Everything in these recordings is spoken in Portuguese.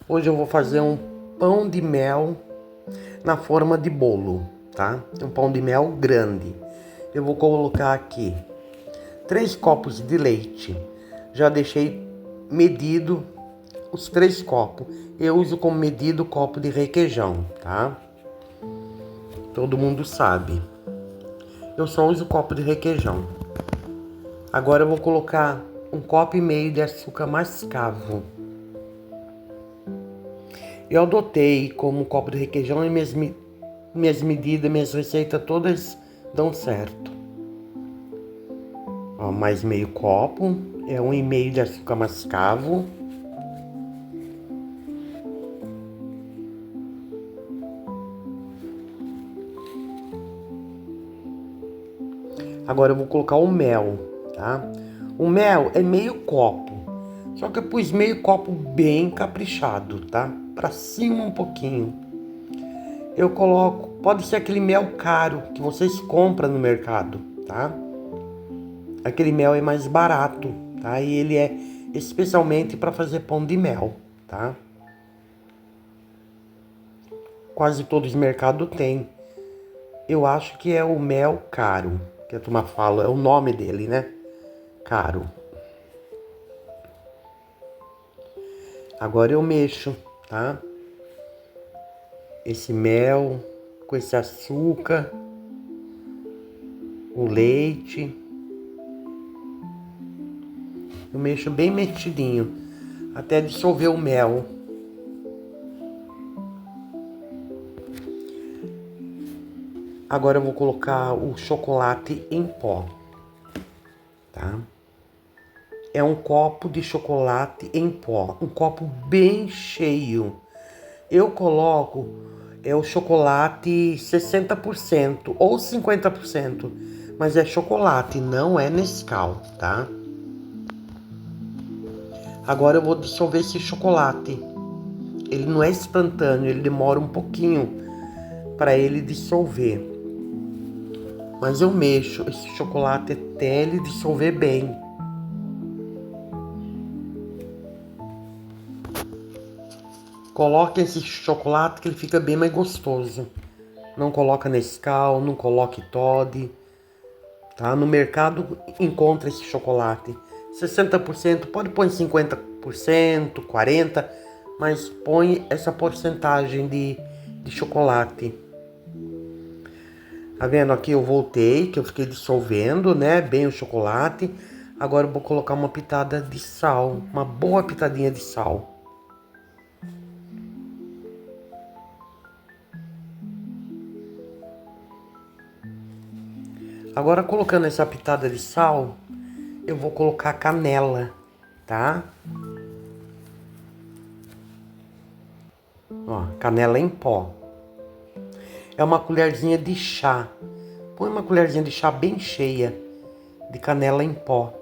Hoje eu vou fazer um pão de mel na forma de bolo, tá? Um pão de mel grande. Eu vou colocar aqui 3 copos de leite. Já deixei medido os 3 copos. Eu uso como medido o copo de requeijão, tá? Todo mundo sabe. Eu só uso copo de requeijão. Agora eu vou colocar 1,5 copo de açúcar mascavo. Eu adotei como copo de requeijão e minhas medidas, minhas receitas todas dão certo. Ó, mais meio copo, é 1,5 de açúcar mascavo. Agora eu vou colocar o mel, tá? O mel é meio copo, só que eu pus meio copo bem caprichado, tá? Pra cima um pouquinho. Eu coloco, pode ser aquele mel caro que vocês compram no mercado, tá? Aquele mel é mais barato, tá? E ele é especialmente para fazer pão de mel, tá? Quase todos os mercados têm. Eu acho que é o mel caro, que a turma fala, é o nome dele, né? Caro. Agora eu mexo, tá? Esse mel com esse açúcar, o leite. Eu mexo bem mexidinho, até dissolver o mel. Agora eu vou colocar o chocolate em pó, tá? É um copo de chocolate em pó, um copo bem cheio. Eu coloco o chocolate 60% ou 50%, mas é chocolate, não é Nescau, tá? Agora eu vou dissolver esse chocolate. Ele não é instantâneo, ele demora um pouquinho para ele dissolver. Mas eu mexo esse chocolate até ele dissolver bem. Coloque esse chocolate que ele fica bem mais gostoso. Não coloca Nescau, não coloque Toddy, tá? No mercado encontra esse chocolate. 60%, pode pôr 50%, 40%, mas põe essa porcentagem de chocolate. Tá vendo? Aqui eu voltei, que eu fiquei dissolvendo, né? Bem o chocolate. Agora eu vou colocar uma pitada de sal, uma boa pitadinha de sal. Agora colocando essa pitada de sal, eu vou colocar canela, tá? Ó, canela em pó. É uma colherzinha de chá. Põe uma colherzinha de chá bem cheia de canela em pó.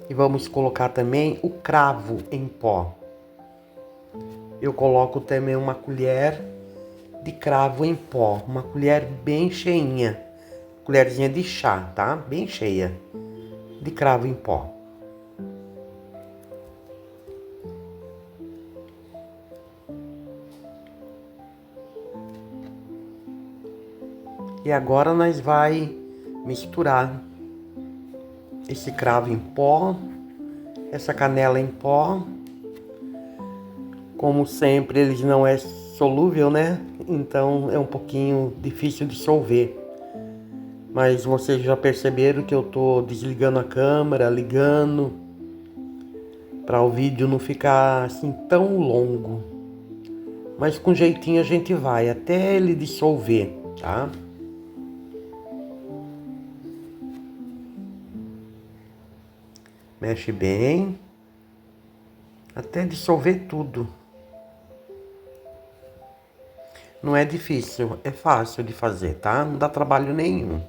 E vamos colocar também o cravo em pó. Eu coloco também uma colher de cravo em pó, uma colher bem cheinha. Colherzinha de chá, tá? Bem cheia de cravo em pó. E agora nós vai misturar esse cravo em pó, essa canela em pó. Como sempre, eles não é solúvel, né? Então é um pouquinho difícil de dissolver. Mas vocês já perceberam que eu tô desligando a câmera, ligando, para o vídeo não ficar assim tão longo. Mas com jeitinho a gente vai até ele dissolver, tá? Mexe bem, até dissolver tudo. Não é difícil, é fácil de fazer, tá? Não dá trabalho nenhum.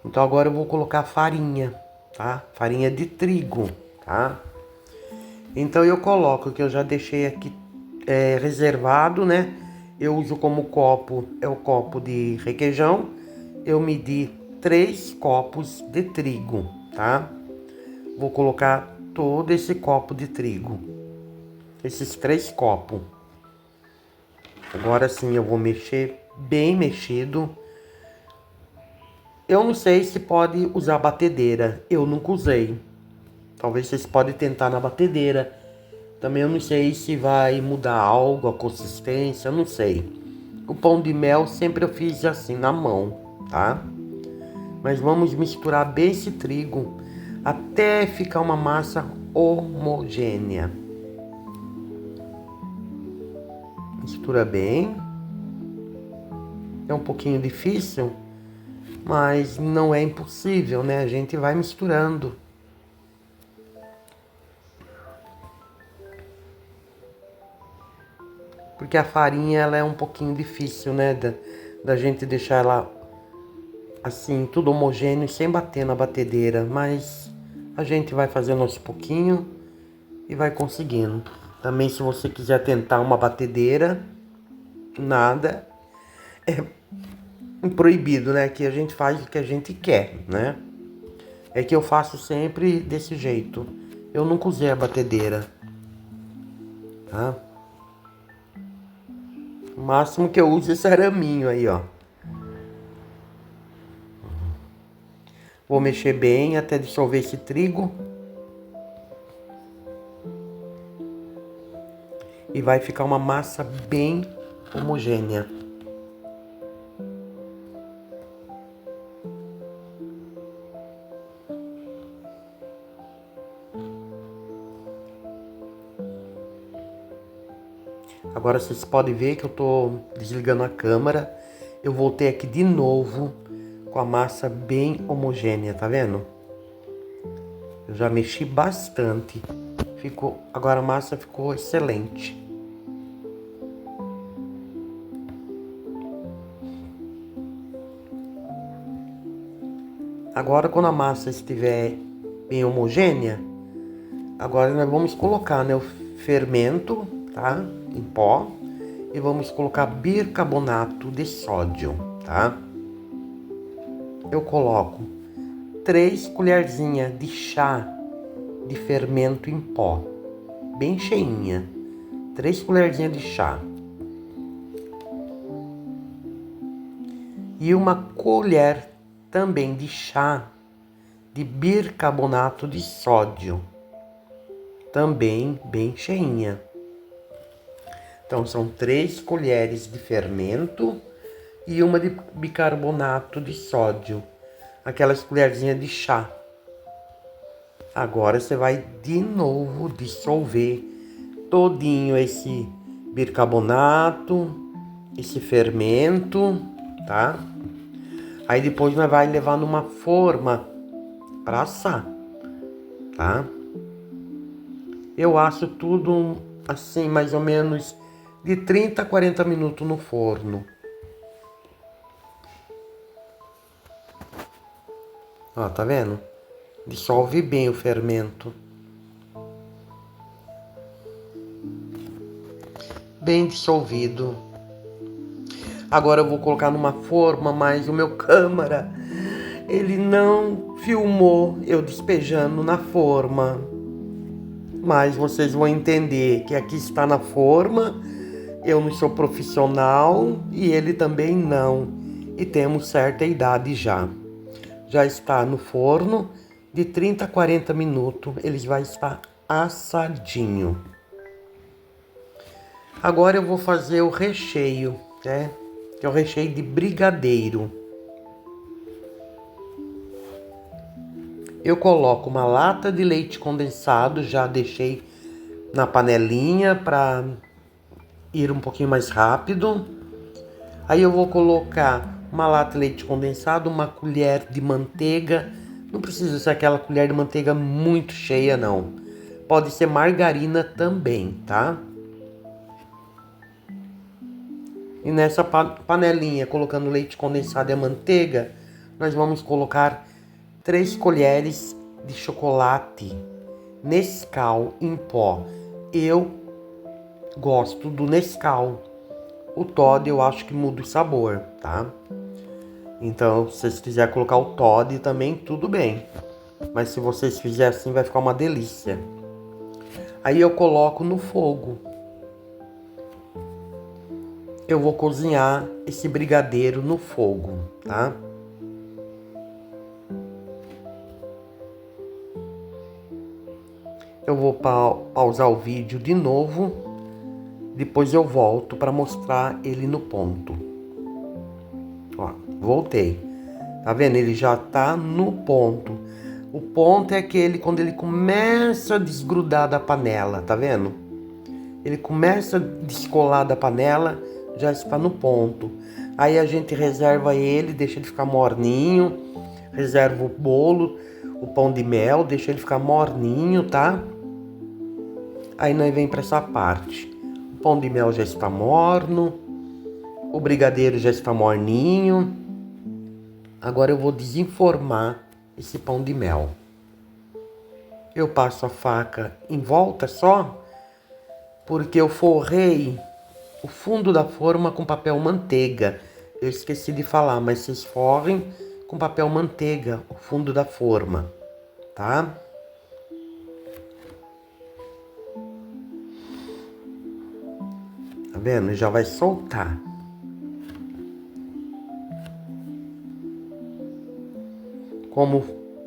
Então agora eu vou colocar farinha, tá? Farinha de trigo, tá? Então eu coloco, que eu já deixei aqui reservado, né? Eu uso como copo, é o copo de requeijão. Eu medi 3 copos de trigo, tá? Vou colocar todo esse copo de trigo. Esses 3 copos. Agora sim eu vou mexer bem mexido. Eu não sei se pode usar batedeira. Eu nunca usei. Talvez vocês podem tentar na batedeira. Também eu não sei se vai mudar algo, a consistência, eu não sei. O pão de mel sempre eu fiz assim, na mão, tá? Mas vamos misturar bem esse trigo até ficar uma massa homogênea. Mistura bem. É um pouquinho difícil, mas não é impossível, né? A gente vai misturando. Porque a farinha, ela é um pouquinho difícil, né? Da gente deixar ela assim, tudo homogêneo, sem bater na batedeira. Mas a gente vai fazendo aos pouquinho e vai conseguindo. Também, se você quiser tentar uma batedeira, nada é proibido, né? Que a gente faz o que a gente quer, né? É que eu faço sempre desse jeito. Eu nunca usei a batedeira, tá? O máximo que eu uso é esse araminho aí, ó. Vou mexer bem até dissolver esse trigo. E vai ficar uma massa bem homogênea. Agora vocês podem ver que eu tô desligando a câmera. Eu voltei aqui de novo com a massa bem homogênea, tá vendo? Eu já mexi bastante. Agora a massa ficou excelente. Agora, quando a massa estiver bem homogênea, agora nós vamos colocar, né, o fermento, tá? Em pó. E vamos colocar bicarbonato de sódio, tá? Eu coloco 3 colherzinhas de chá de fermento em pó, bem cheinha. 3 colherzinhas de chá. E uma colher também de chá de bicarbonato de sódio, também bem cheinha. Então são 3 colheres de fermento e uma de bicarbonato de sódio, aquelas colherzinhas de chá. Agora você vai de novo dissolver todinho esse bicarbonato, esse fermento, tá? Aí depois nós vai levar numa forma para assar, tá? Eu asso tudo assim, mais ou menos de 30 a 40 minutos no forno. Ó, tá vendo? Dissolve bem o fermento. Bem dissolvido. Agora eu vou colocar numa forma, mas o meu câmera, ele não filmou eu despejando na forma. Mas vocês vão entender que aqui está na forma. Eu não sou profissional e ele também não. E temos certa idade já. Já está no forno de 30 a 40 minutos. Ele vai estar assadinho. Agora eu vou fazer o recheio, né? Que é o recheio de brigadeiro. Eu coloco uma lata de leite condensado, já deixei na panelinha para ir um pouquinho mais rápido. Aí eu vou colocar uma lata de leite condensado, uma colher de manteiga. Não precisa ser aquela colher de manteiga muito cheia, não. Pode ser margarina também, tá? E nessa panelinha, colocando leite condensado e a manteiga, nós vamos colocar 3 colheres de chocolate Nescau em pó. Eu gosto do Nescau. O Toddy eu acho que muda o sabor, tá? Então, se vocês quiserem colocar o Toddy também, tudo bem. Mas se vocês fizerem assim, vai ficar uma delícia. Aí eu coloco no fogo. Eu vou cozinhar esse brigadeiro no fogo, tá? Eu vou pausar o vídeo de novo. Depois eu volto para mostrar ele no ponto. Ó, voltei. Tá vendo? Ele já tá no ponto. O ponto é aquele quando ele começa a desgrudar da panela, tá vendo? Ele começa a descolar da panela, já está no ponto. Aí a gente reserva ele, deixa ele ficar morninho. Reserva o bolo, o pão de mel, deixa ele ficar morninho, tá? Aí nós vem para essa parte. O pão de mel já está morno. O brigadeiro já está morninho. Agora eu vou desenformar esse pão de mel. Eu passo a faca em volta só, porque eu forrei o fundo da forma com papel manteiga. Eu esqueci de falar, mas vocês forrem com papel manteiga o fundo da forma, tá? Tá vendo? Já vai soltar. Como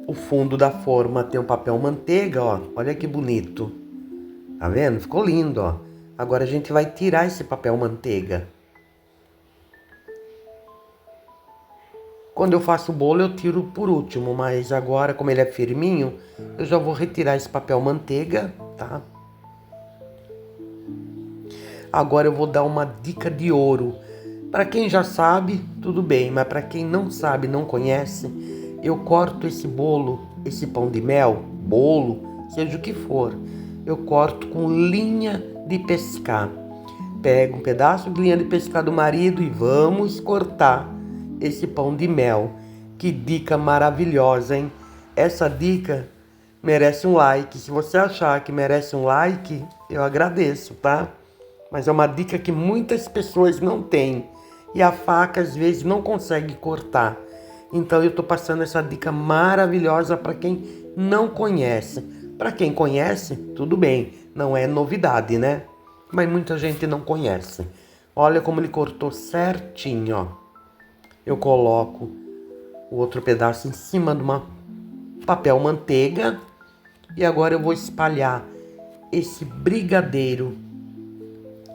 o fundo da forma tem um papel manteiga, ó. Olha que bonito. Tá vendo? Ficou lindo, ó. Agora a gente vai tirar esse papel manteiga. Quando eu faço o bolo, eu tiro por último. Mas agora, como ele é firminho, eu já vou retirar esse papel manteiga, tá? Agora eu vou dar uma dica de ouro. Para quem já sabe, tudo bem. Mas para quem não sabe, não conhece, eu corto esse bolo, esse pão de mel, bolo, seja o que for. Eu corto com linha de pescar. Pego um pedaço de linha de pescar do marido e vamos cortar esse pão de mel. Que dica maravilhosa, hein? Essa dica merece um like. Se você achar que merece um like, eu agradeço, tá? Mas é uma dica que muitas pessoas não têm. E a faca às vezes não consegue cortar. Então eu tô passando essa dica maravilhosa para quem não conhece. Para quem conhece, tudo bem, não é novidade, né? Mas muita gente não conhece. Olha como ele cortou certinho, ó. Eu coloco o outro pedaço em cima de uma papel manteiga e agora eu vou espalhar esse brigadeiro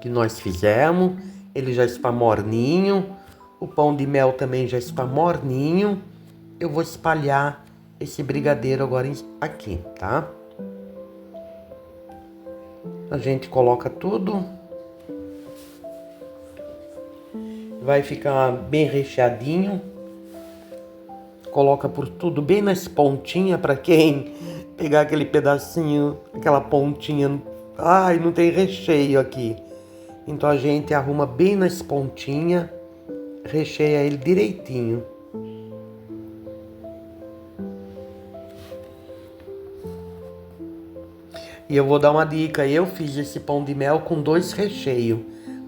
que nós fizemos. Ele já está morninho. O pão de mel também já está morninho. Eu vou espalhar esse brigadeiro agora aqui, tá? A gente coloca tudo. Vai ficar bem recheadinho. Coloca por tudo bem nas pontinhas para quem pegar aquele pedacinho, aquela pontinha. Ai, não tem recheio aqui. Então a gente arruma bem nas pontinhas. Recheia ele direitinho. E eu vou dar uma dica. Eu fiz esse pão de mel com 2 recheios.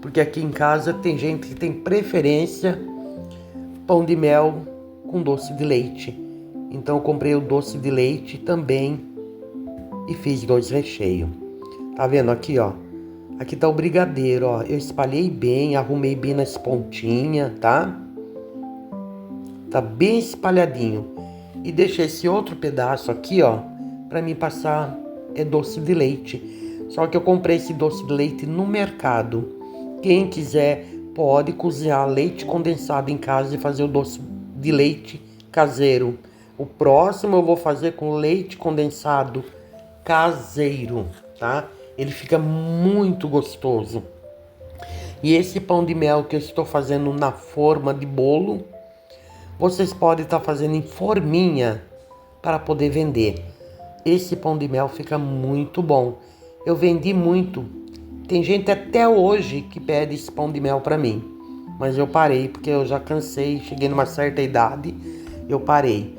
Porque aqui em casa tem gente que tem preferência pão de mel com doce de leite. Então eu comprei o doce de leite também e fiz 2 recheios. Tá vendo aqui, ó? Aqui tá o brigadeiro, ó. Eu espalhei bem, arrumei bem nas pontinhas, tá? Tá bem espalhadinho. E deixei esse outro pedaço aqui, ó, pra mim passar doce de leite. Só que eu comprei esse doce de leite no mercado. Quem quiser pode cozinhar leite condensado em casa e fazer o doce de leite caseiro. O próximo eu vou fazer com leite condensado caseiro, tá? Ele fica muito gostoso. E esse pão de mel que eu estou fazendo na forma de bolo, vocês podem estar fazendo em forminha para poder vender. Esse pão de mel fica muito bom. Eu vendi muito. Tem gente até hoje que pede esse pão de mel para mim. Mas eu parei porque eu já cansei, cheguei numa certa idade, eu parei.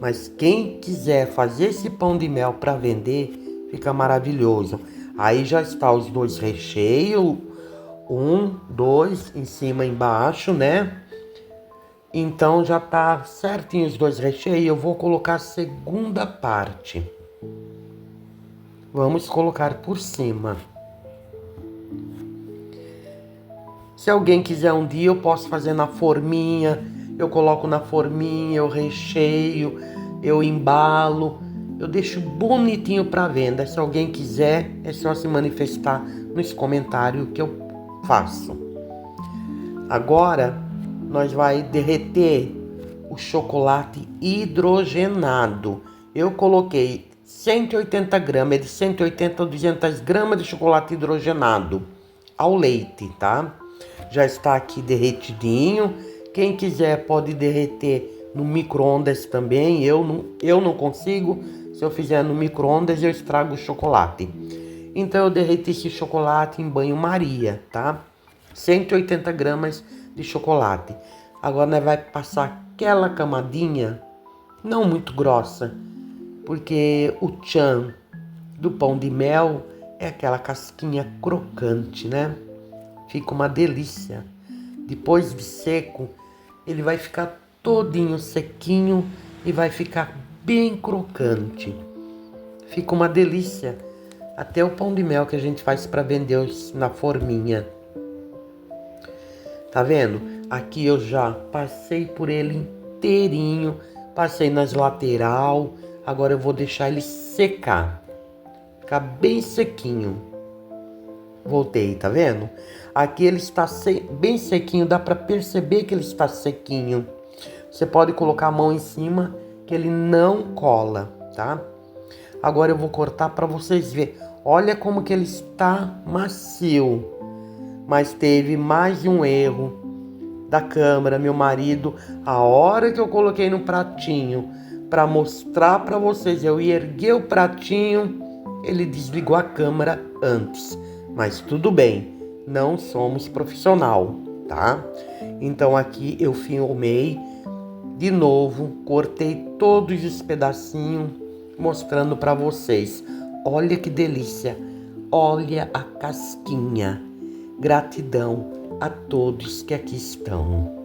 Mas quem quiser fazer esse pão de mel para vender, fica maravilhoso. Aí já está os 2 recheios, 1, 2 em cima e embaixo, né? Então já tá certinho os dois recheios. Eu vou colocar a segunda parte. Vamos colocar por cima. Se alguém quiser um dia, eu posso fazer na forminha. Eu coloco na forminha, eu recheio, eu embalo. Eu deixo bonitinho para venda. Se alguém quiser, é só se manifestar nos comentários que eu faço. Agora, nós vai derreter o chocolate hidrogenado. Eu coloquei 180 gramas, de 180 a 200 gramas de chocolate hidrogenado ao leite, tá? Já está aqui derretidinho. Quem quiser pode derreter no micro-ondas também. Eu não consigo. Se eu fizer no micro-ondas, eu estrago o chocolate. Então eu derreti esse chocolate em banho-maria, tá? 180 gramas de chocolate. Agora nós vai passar aquela camadinha, não muito grossa, porque o tchan do pão de mel é aquela casquinha crocante, né? Fica uma delícia. Depois de seco, ele vai ficar todinho sequinho e vai ficar bem crocante. Fica uma delícia. Até o pão de mel que a gente faz para vender na forminha. Tá vendo? Aqui eu já passei por ele inteirinho, passei nas lateral. Agora eu vou deixar ele secar, ficar bem sequinho. Voltei, tá vendo? Aqui ele está bem sequinho, dá para perceber que ele está sequinho. Você pode colocar a mão em cima que ele não cola, tá? Agora eu vou cortar para vocês verem. Olha como que ele está macio. Mas teve mais um erro da câmera, meu marido. A hora que eu coloquei no pratinho para mostrar para vocês, eu ia erguer o pratinho, ele desligou a câmera antes. Mas tudo bem, não somos profissional, tá? Então aqui eu filmei de novo, cortei todos os pedacinhos, mostrando para vocês. Olha que delícia, olha a casquinha. Gratidão a todos que aqui estão.